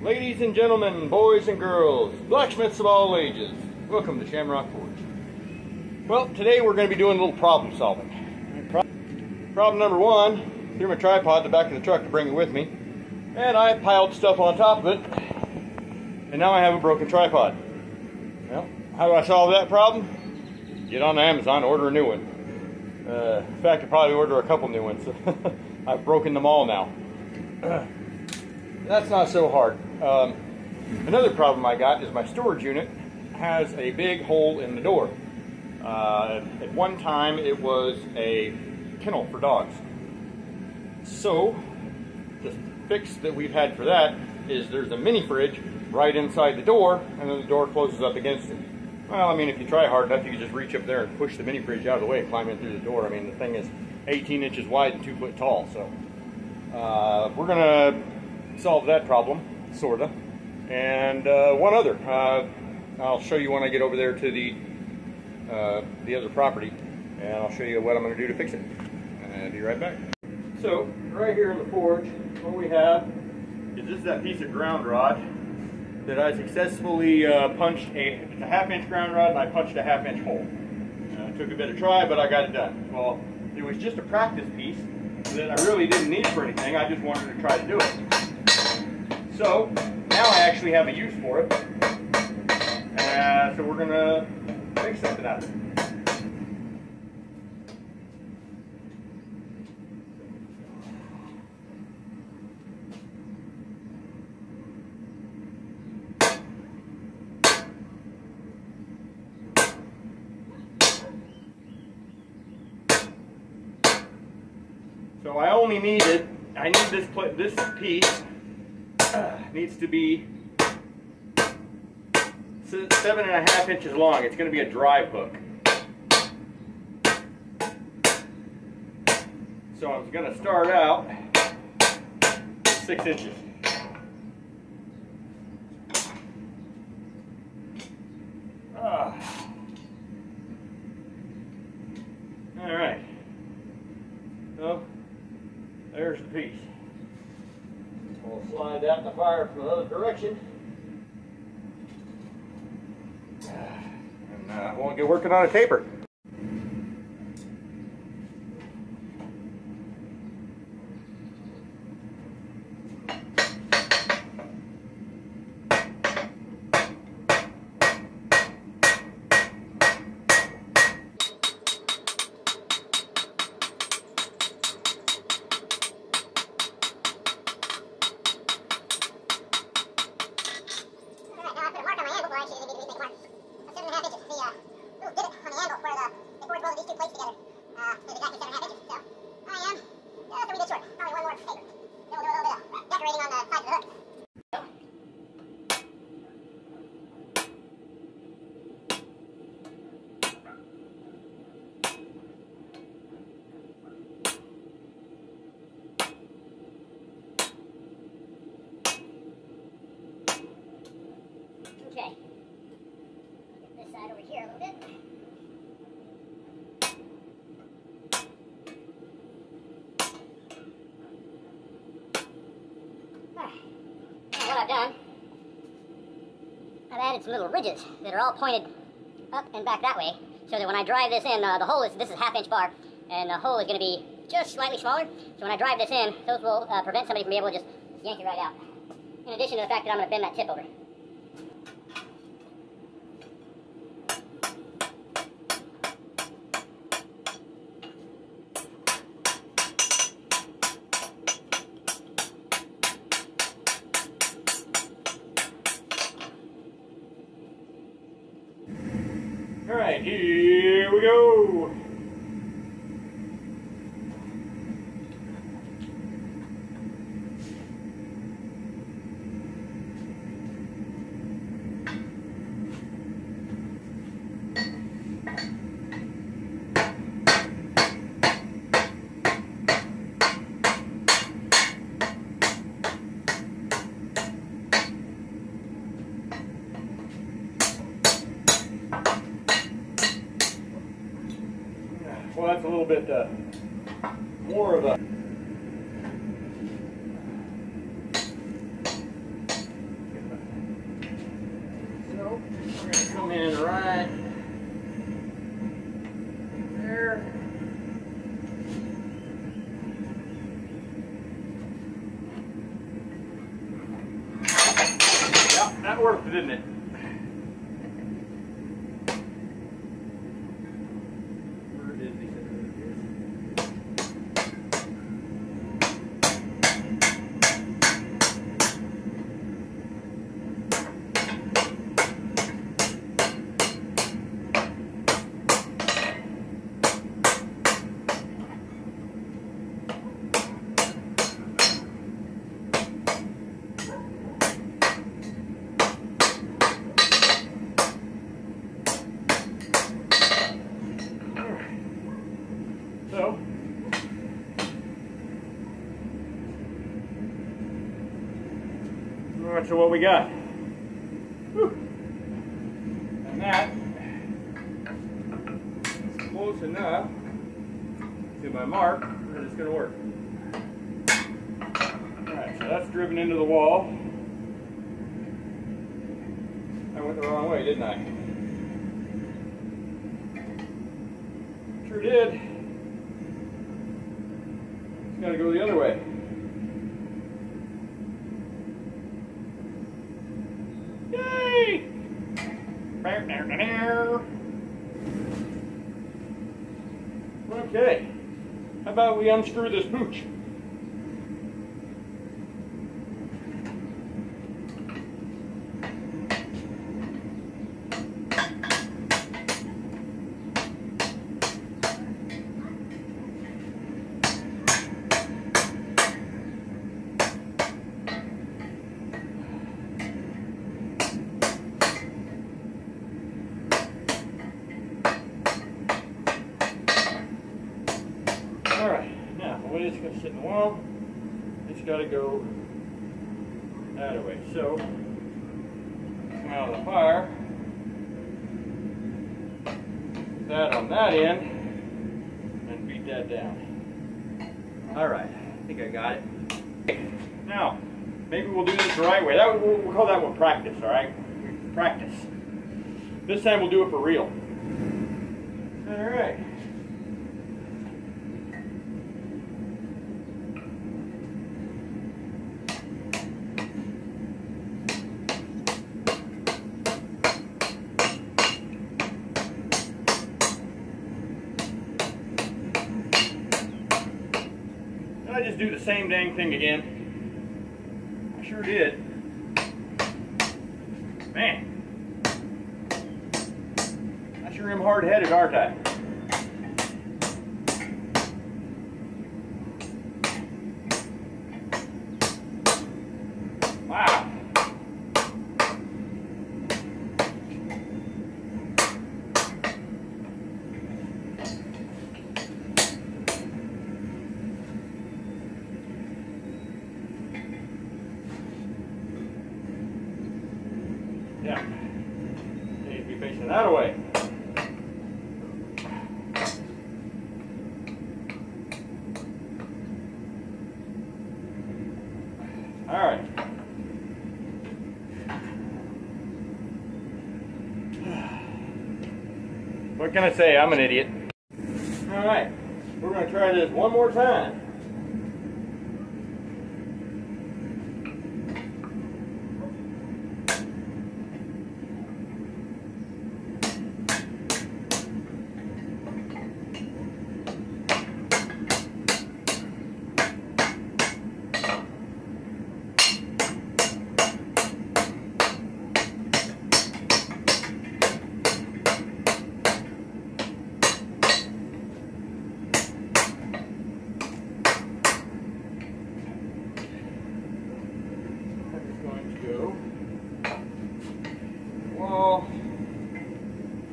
Ladies and gentlemen, boys and girls, blacksmiths of all ages, welcome to Shamrock Forge. Well, today we're going to be doing a little problem solving. Problem number one, threw my tripod in the back of the truck to bring it with me, and I piled stuff on top of it, and now I have a broken tripod. Well, how do I solve that problem? Get on Amazon, order a new one. In fact, I'll probably order a couple new ones. I've broken them all now. That's not so hard. Another problem I got is my storage unit has a big hole in the door. At one time it was a kennel for dogs. So the fix that we've had for that is there's a mini fridge right inside the door, and then the door closes up against it. Well, I mean, if you try hard enough, you can just reach up there and push the mini fridge out of the way and climb in through the door. I mean, the thing is 18 inches wide and 2 foot tall, so we're gonna solve that problem, sorta. And one other. I'll show you when I get over there to the other property, and I'll show you what I'm going to do to fix it. And I'll be right back. So, right here in the forge, what we have is this is that piece of ground rod that I successfully punched it's a half-inch ground rod, and I punched a half-inch hole. It took a bit of try, but I got it done. Well, it was just a practice piece that I really didn't need for anything. I just wanted to try to do it. So, now I actually have a use for it. So we're going to make something out of it. So I need this piece needs to be 7.5 inches long. It's going to be a drive hook. So I'm going to start out 6 inches. All right. So there's the piece. We'll slide that in the fire from the other direction. And I won't get working on a taper. Okay, get this side over here a little bit. Now what I've done, I've added some little ridges that are all pointed up and back that way, so that when I drive this in, the hole is, this is a half-inch bar, and the hole is going to be just slightly smaller, so when I drive this in, those will prevent somebody from being able to just yank it right out. In addition to the fact that I'm going to bend that tip over. All right, here we go. Well, that's a little bit more of a That worked, didn't it? Where did the So, alright, so what we got? Whew. And that is close enough to my mark that it's going to work. Alright, so that's driven into the wall. I went the wrong way, didn't I? Sure did. Got to go the other way. Yay! Okay. How about we unscrew this pooch? Alright, now the way it's going to sit in the wall, it's got to go that way. So, come out of the fire, put that on that end, and beat that down. Alright, I think I got it. Now, maybe we'll do this the right way. We'll call that one practice, alright? Practice. This time we'll do it for real. Alright. I just do the same dang thing again. I sure did. Man. I sure am hard-headed, aren't I? Wow. Yeah, need to be facing that way. All right. What can I say? I'm an idiot. All right, we're going to try this one more time. Wall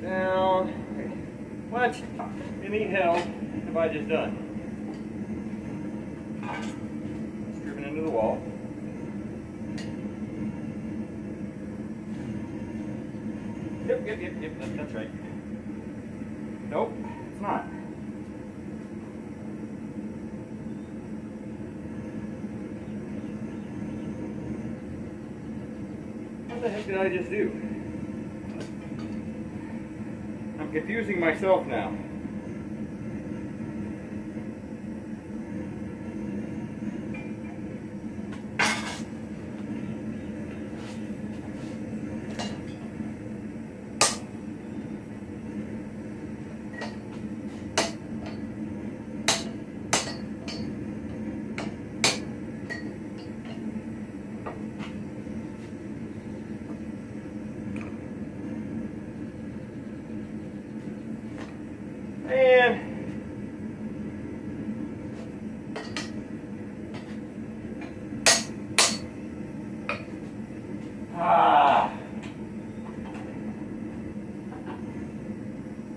down. What in the hell have I just done? It's driven into the wall. Yep, that's right. Nope, it's not. What the heck did I just do? I'm confusing myself now.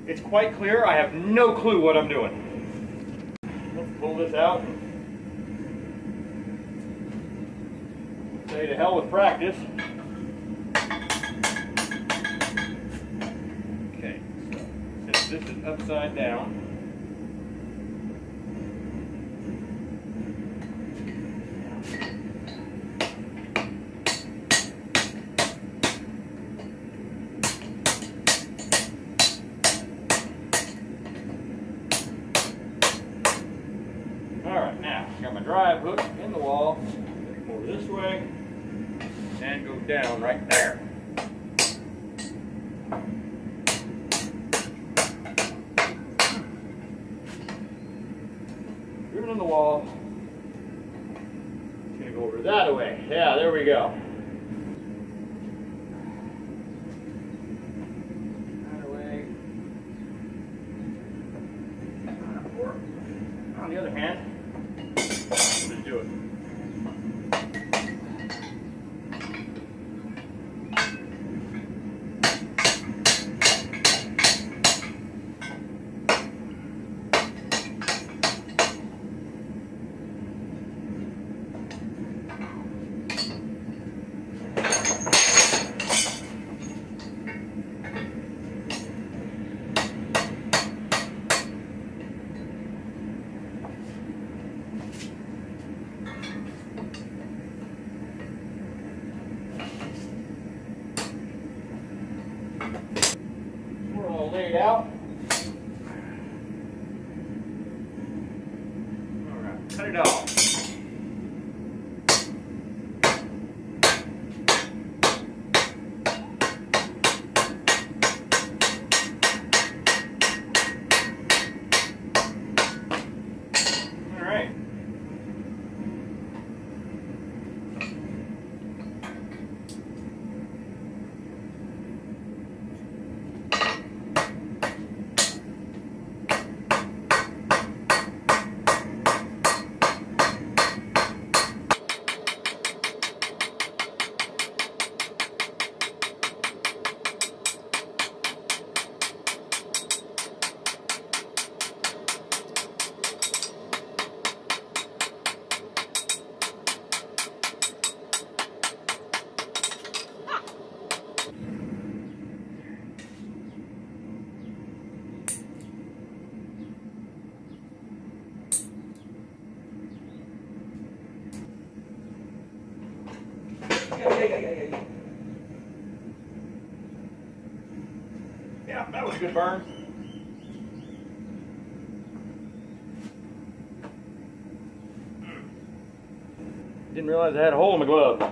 It's quite clear. I have no clue what I'm doing. Let's pull this out. Say to hell with practice. Okay, so since this is upside down, alright, now got my drive hook in the wall. Go this way and go down right there. Driven in the wall. It's going to go over that way. Yeah, there we go. That way. Or on the other hand, let's do it. We're all laid out. All right, cut it off. All right. Yeah, that was a good burn. Didn't realize I had a hole in my glove.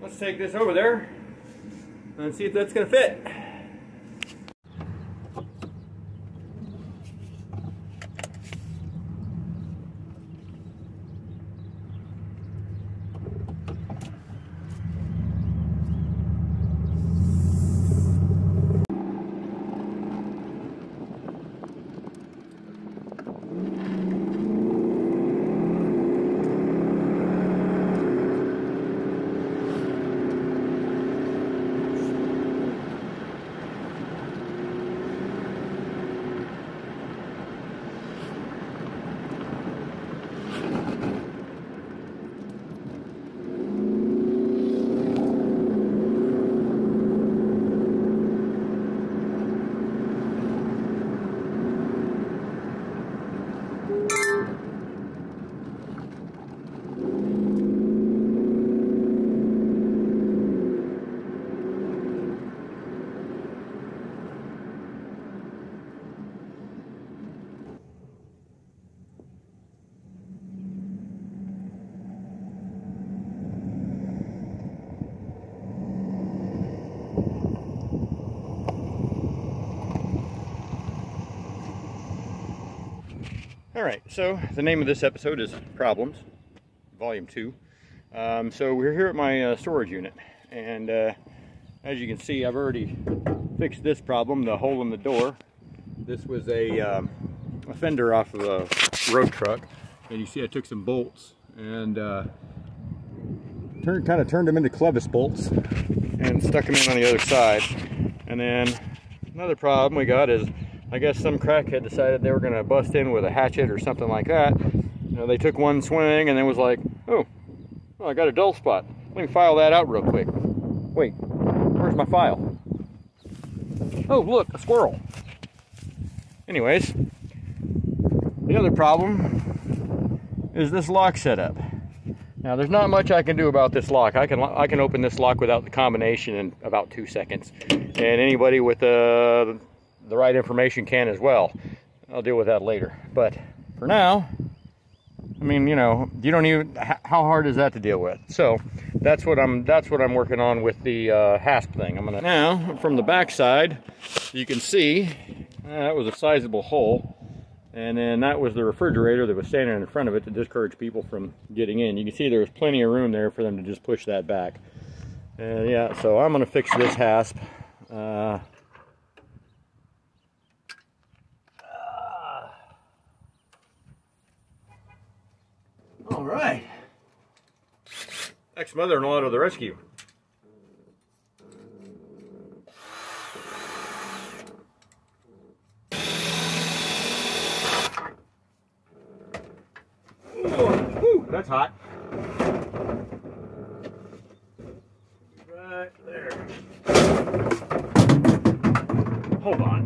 Let's take this over there and see if that's going to fit. Alright, so the name of this episode is Problems, Volume 2. So we're here at my storage unit, and as you can see, I've already fixed this problem, the hole in the door. This was a fender off of a road truck, and you see I took some bolts and kind of turned them into clevis bolts and stuck them in on the other side. And then another problem we got is, I guess some crackhead decided they were going to bust in with a hatchet or something like that. You know, they took one swing and then was like, oh, I got a dull spot. Let me file that out real quick. Wait, where's my file? Oh, look, a squirrel. Anyways, the other problem is this lock setup. Now, there's not much I can do about this lock. I can open this lock without the combination in about 2 seconds. And anybody with the right information can as well. I'll deal with that later. But for now, I mean, you know, you don't even, how hard is that to deal with? So that's what I'm working on with the hasp thing. Now, from the back side, you can see that was a sizable hole. And then that was the refrigerator that was standing in front of it to discourage people from getting in. You can see there was plenty of room there for them to just push that back. And yeah, so I'm going to fix this hasp. All right. Ex-mother-in-law to the rescue. Ooh, that's hot. Right there. Hold on.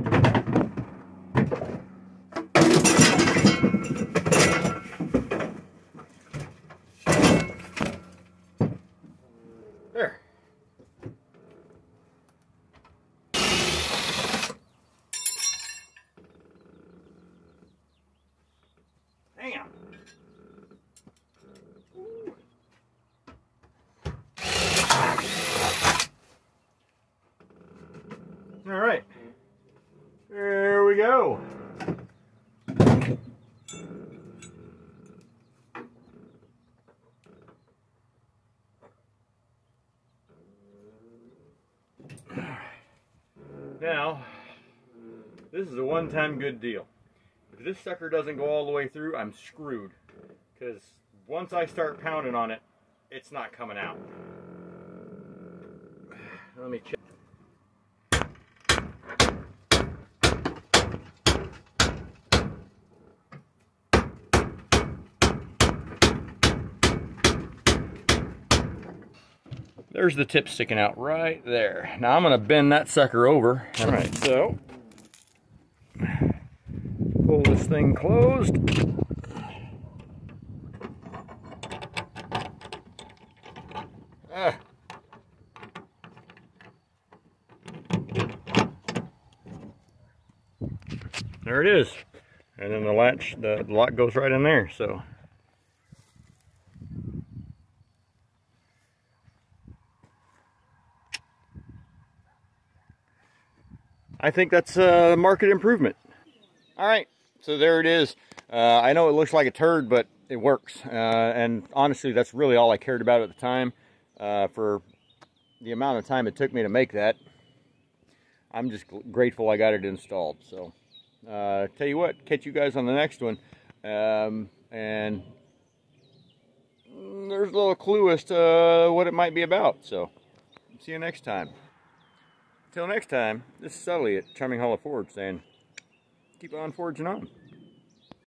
There. Damn. All right. There we go. Now, this is a one-time good deal. If this sucker doesn't go all the way through, I'm screwed. Because once I start pounding on it, it's not coming out. Let me check. There's the tip sticking out right there. Now I'm going to bend that sucker over. All right, so pull this thing closed. There it is. And then the latch, the lock goes right in there, so. I think that's a market improvement. All right, so there it is. I know it looks like a turd, but it works. And honestly, that's really all I cared about at the time. For the amount of time it took me to make that, I'm just grateful I got it installed. So, tell you what, catch you guys on the next one. And there's a little clue as to what it might be about. So, see you next time. Until next time, this is Sully at Charming Hollow Forge saying, keep on forging on.